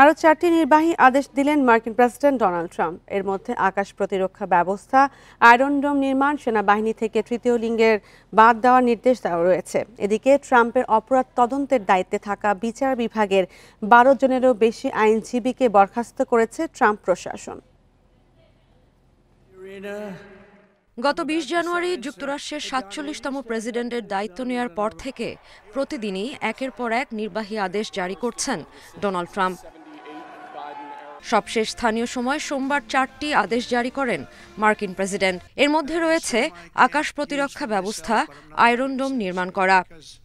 আরও 4টি নির্বাহী আদেশ দিলেন মার্কিন প্রেসিডেন্ট ডোনাল্ড ট্রাম্প। এর মধ্যে আকাশ প্রতিরক্ষা ব্যবস্থা, আয়রন ডোম নির্মাণ, সেনাবাহিনী থেকে তৃতীয় লিঙ্গের বাদ দেওয়ার নির্দেশ দেওয়া রয়েছে। এদিকে ট্রাম্পের অপরাধ তদন্তের দায়িত্বে থাকা বিচার বিভাগের 12 জনেরও বেশি আইনজীবীকে বরখাস্ত করেছে ট্রাম্প প্রশাসন। গত ২০ জানুয়ারি যুক্তরাষ্ট্রের ৪৭তম প্রেসিডেন্টের দায়িত্ব নেওয়ার পর থেকে প্রতিদিনই একের পর এক নির্বাহী আদেশ জারি করছেন ডোনাল্ড ট্রাম্প। সবশেষ স্থানীয় সময় সোমবার 4টি আদেশ জারি করেন মার্কিন প্রেসিডেন্ট। এর মধ্যে রয়েছে আকাশ প্রতিরক্ষা ব্যবস্থা, আয়রন ডোম নির্মাণ করা।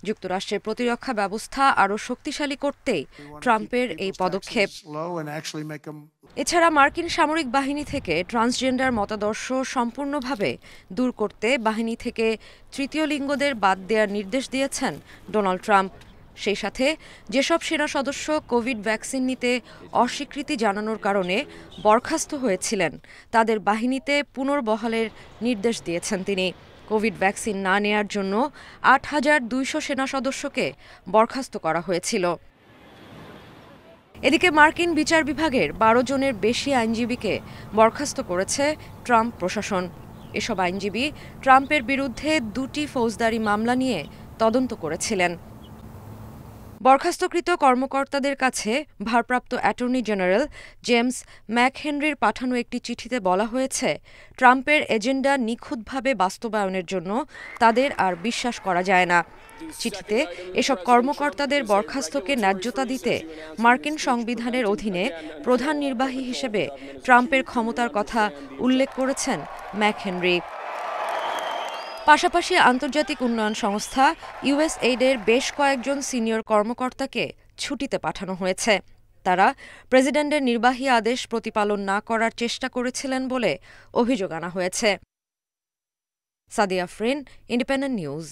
যুক্তরাষ্ট্রের প্রতিরক্ষা ব্যবস্থা আরও শক্তিশালী করতেই ট্রাম্পের এই পদক্ষেপ। এছাড়া মার্কিন সামরিক বাহিনী থেকে ট্রান্সজেন্ডার মতাদর্শ সম্পূর্ণভাবে দূর করতে বাহিনী থেকে তৃতীয় লিঙ্গদের বাদ দেওয়ার নির্দেশ দিয়েছেন ডোনাল্ড ট্রাম্প। সেই সাথে যেসব সেনা সদস্য কোভিড ভ্যাকসিন নিতে অস্বীকৃতি জানানোর কারণে বরখাস্ত হয়েছিলেন তাদের বাহিনীতে পুনর্বহালের নির্দেশ দিয়েছেন তিনি। কোভিড ভ্যাকসিন না নেয়ার জন্য ৮,২০০ সেনা সদস্যকে বরখাস্ত করা হয়েছিল। এদিকে মার্কিন বিচার বিভাগের 12 জনের বেশি আইনজীবীকে বরখাস্ত করেছে ট্রাম্প প্রশাসন। এসব আইনজীবী ট্রাম্পের বিরুদ্ধে 2টি ফৌজদারি মামলা নিয়ে তদন্ত করেছিলেন। বরখাস্তকৃত কর্মকর্তাদের কাছে ভারপ্রাপ্ত অ্যাটর্নি জেনারেল জেমস ম্যাকহেনরির পাঠানো একটি চিঠিতে বলা হয়েছে, ট্রাম্পের এজেন্ডা নিখুঁতভাবে বাস্তবায়নের জন্য তাদের আর বিশ্বাস করা যায় না। চিঠিতে এসব কর্মকর্তাদের বরখাস্তকে ন্যায্যতা দিতে মার্কিন সংবিধানের অধীনে প্রধান নির্বাহী হিসেবে ট্রাম্পের ক্ষমতার কথা উল্লেখ করেছেন ম্যাকহেনরি। পাশাপাশি আন্তর্জাতিক উন্নয়ন সংস্থা ইউএসএইডের বেশ কয়েকজন সিনিয়র কর্মকর্তাকে ছুটিতে পাঠানো হয়েছে। তারা প্রেসিডেন্টের নির্বাহী আদেশ প্রতিপালন না করার চেষ্টা করেছিলেন বলে অভিযোগ আনা হয়েছে। Sadia Afrin, independent news.